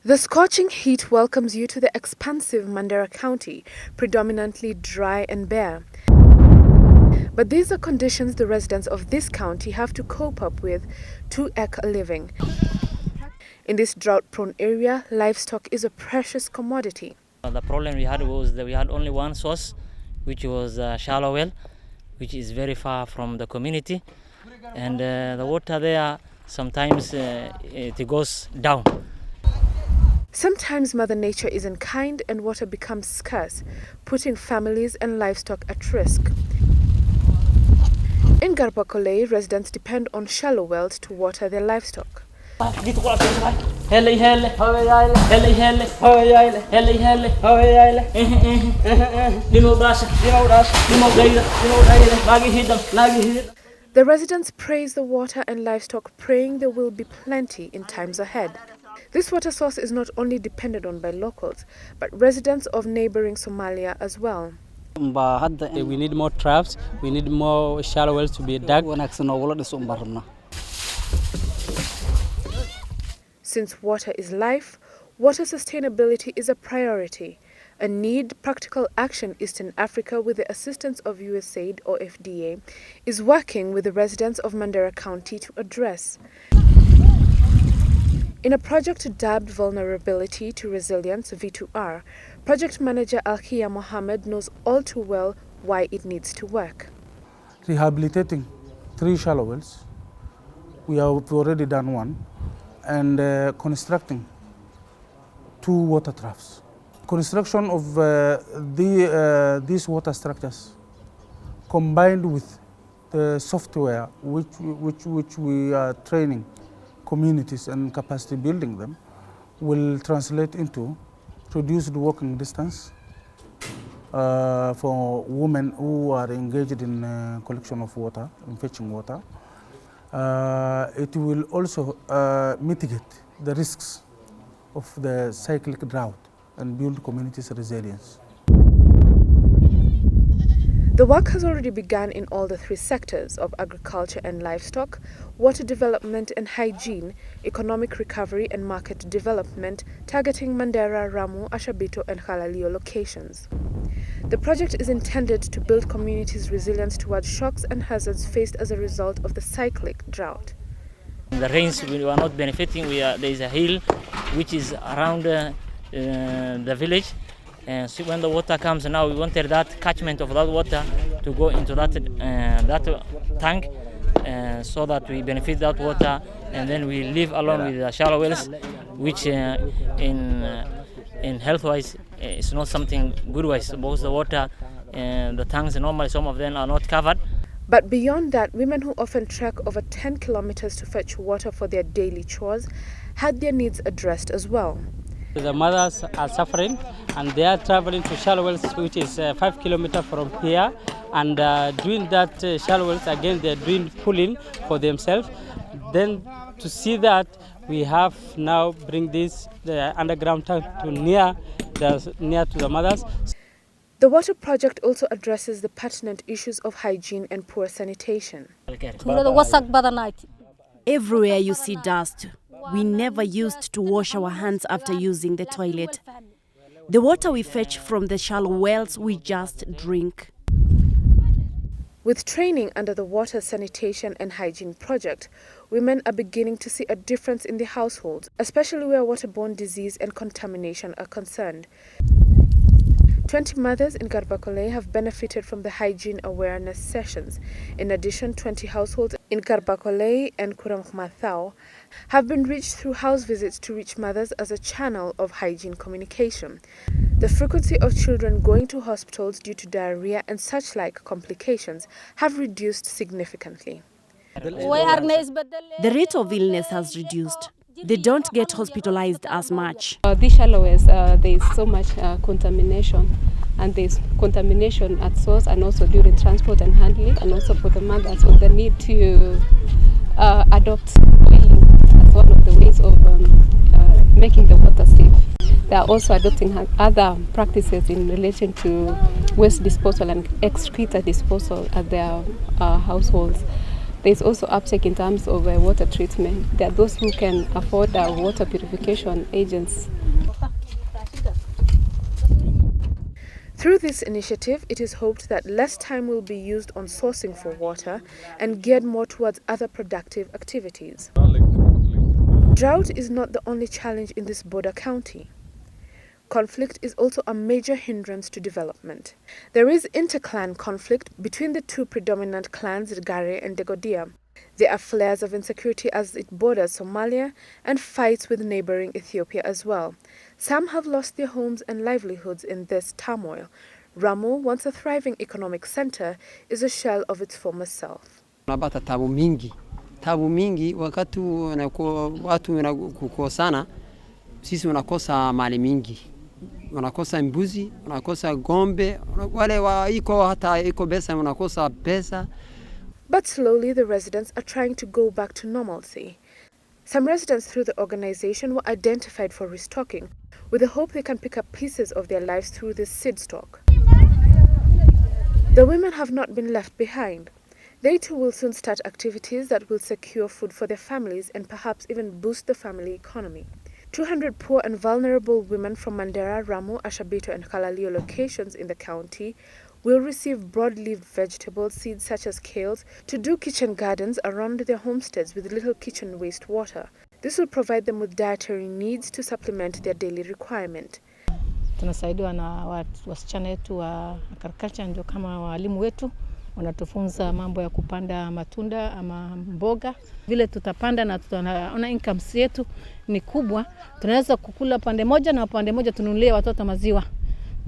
The scorching heat welcomes you to the expansive Mandera County, predominantly dry and bare. But these are conditions the residents of this county have to cope up with to eke a living. In this drought-prone area, livestock is a precious commodity. The problem we had was that we had only one source, which was a shallow well, which is very far from the community. And the water there, sometimes it goes down. Sometimes Mother Nature isn't kind and water becomes scarce, putting families and livestock at risk. In Garbakole, residents depend on shallow wells to water their livestock. The residents praise the water and livestock, praying there will be plenty in times ahead. This water source is not only depended on by locals, but residents of neighboring Somalia as well. We need more traps, we need more shallow wells to be dug. Since water is life, water sustainability is a priority. A need practical action Eastern Africa, with the assistance of USAID or FDA, is working with the residents of Mandera County to address. In a project dubbed Vulnerability to Resilience V2R, project manager Alkia Mohammed knows all too well why it needs to work. Rehabilitating 3 shallow wells, we have already done one, and constructing 2 water troughs. Construction of these water structures, combined with the software which we are training communities and capacity building them, will translate into reduced walking distance for women who are engaged in collection of water, in fetching water. It will also mitigate the risks of the cyclic drought and build communities' resilience. The work has already begun in all the 3 sectors of agriculture and livestock, water development and hygiene, economic recovery and market development, targeting Mandera, Ramu, Ashabito and Halalio locations. The project is intended to build communities' resilience towards shocks and hazards faced as a result of the cyclic drought. The rains we are not benefiting. There is a hill which is around the village. And so when the water comes now, we wanted that catchment of that water to go into that tank, so that we benefit that water, and then we live along with the shallow wells, which in health-wise is not something good-wise. Because the water and the tanks, normally some of them are not covered. But beyond that, women who often trek over 10 kilometers to fetch water for their daily chores had their needs addressed as well. The mothers are suffering, and they are traveling to shallow wells, which is 5 kilometers from here, and doing that shallow wells again. They are doing pulling for themselves. Then to see that, we have now bring the underground tank to near to the mothers. The water project also addresses the pertinent issues of hygiene and poor sanitation. Everywhere you see dust. We never used to wash our hands after using the toilet. The water we fetch from the shallow wells, we just drink. With training under the Water Sanitation and Hygiene Project, women are beginning to see a difference in their households, especially where waterborne disease and contamination are concerned. 20 mothers in Garbakole have benefited from the hygiene awareness sessions. In addition, 20 households in Garbakole and Kuramkhmathao have been reached through house visits to reach mothers as a channel of hygiene communication. The frequency of children going to hospitals due to diarrhea and such-like complications have reduced significantly. The rate of illness has reduced. They don't get hospitalized as much. These shallow wells, there is so much contamination, and there is contamination at source and also during transport and handling, and also for the mothers, so they need to adopt boiling as one of the ways of making the water safe. They are also adopting other practices in relation to waste disposal and excreta disposal at their households. There's also uptake in terms of water treatment. There are those who can afford water purification agents. Through this initiative, it is hoped that less time will be used on sourcing for water and geared more towards other productive activities. Drought is not the only challenge in this border county. Conflict is also a major hindrance to development. There is inter-clan conflict between the two predominant clans, Gare and Degodia. There are flares of insecurity as it borders Somalia and fights with neighboring Ethiopia as well. Some have lost their homes and livelihoods in this turmoil. Ramu, once a thriving economic center, is a shell of its former self. Tunapata tabu mingi wakati watu kukosana, sisi unakosa mali mingi, unakosa mbuzi, unakosa ng'ombe, wale iko hata iko pesa unakosa pesa. But slowly the residents are trying to go back to normalcy. Some residents through the organization were identified for restocking, with the hope they can pick up pieces of their lives through this seed stock. The women have not been left behind. They too will soon start activities that will secure food for their families and perhaps even boost the family economy. 200 poor and vulnerable women from Mandera, Ramu, Ashabito and Kalalio locations in the county will receive broad-leaved vegetable seeds such as kales to do kitchen gardens around their homesteads with little kitchen wastewater. This will provide them with dietary needs to supplement their daily requirement. Tunasaidiwa na wasichana wetu wa agriculture, ndio kama walimu wetu wanatufunza mambo ya kupanda matunda ama mboga. Vile tutapanda na tutaona income yetu ni kubwa, tunaweza kukula pande moja na pande moja tununulie watoto maziwa.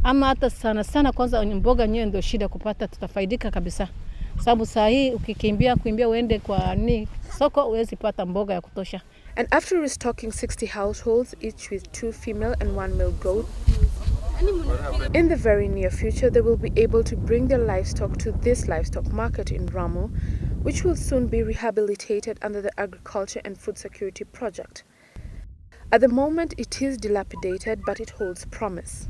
Ama hata sana kwanza mboga nyewe ndio shida kupata, tutafaidika kabisa. Sababu saa hii ukikimbia uende kwa soko huwezi pata mboga ya kutosha. And after restocking 60 households, each with 2 female and 1 male goat, in the very near future they will be able to bring their livestock to this livestock market in Ramu, which will soon be rehabilitated under the Agriculture and Food Security Project. At the moment it is dilapidated, but it holds promise.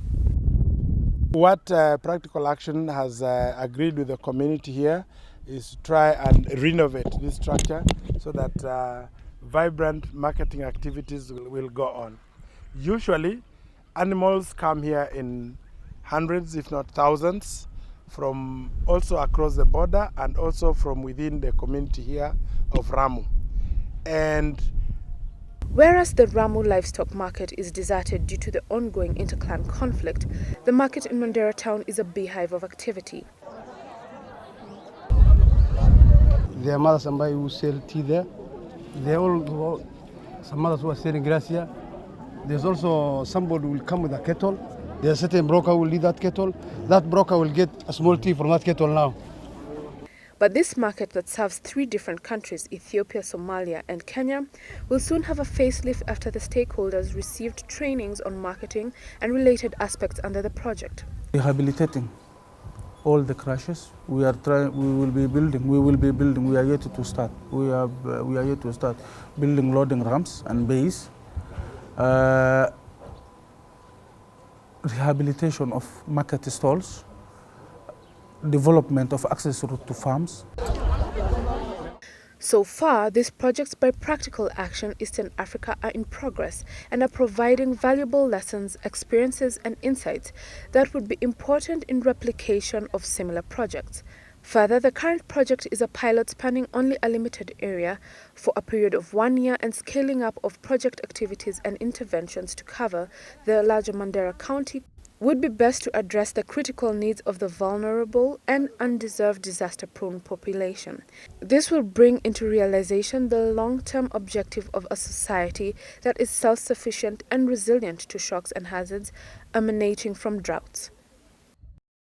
What Practical Action has agreed with the community here is to try and renovate this structure so that vibrant marketing activities will go on. Usually, animals come here in hundreds, if not thousands, from also across the border and also from within the community here of Ramu. And whereas the Ramu livestock market is deserted due to the ongoing inter-clan conflict, the market in Mandera town is a beehive of activity. There are mothers who sell tea there. They all go, some mothers who are selling grass here. There's also somebody who will come with a kettle. There's a certain broker who will lead that kettle. That broker will get a small tea from that kettle now. But this market that serves 3 different countries, Ethiopia, Somalia and Kenya, will soon have a facelift after the stakeholders received trainings on marketing and related aspects under the project. Rehabilitating all the crashes, we will be building, we are yet to start. We are yet to start building loading ramps and bays. Rehabilitation of market stalls, development of access to farms. So far, these projects by Practical Action Eastern Africa are in progress and are providing valuable lessons, experiences and insights that would be important in replication of similar projects. Further, the current project is a pilot spanning only a limited area for a period of 1 year and scaling up of project activities and interventions to cover the larger Mandera County would be best to address the critical needs of the vulnerable and undeserved disaster-prone population. This will bring into realization the long-term objective of a society that is self-sufficient and resilient to shocks and hazards emanating from droughts.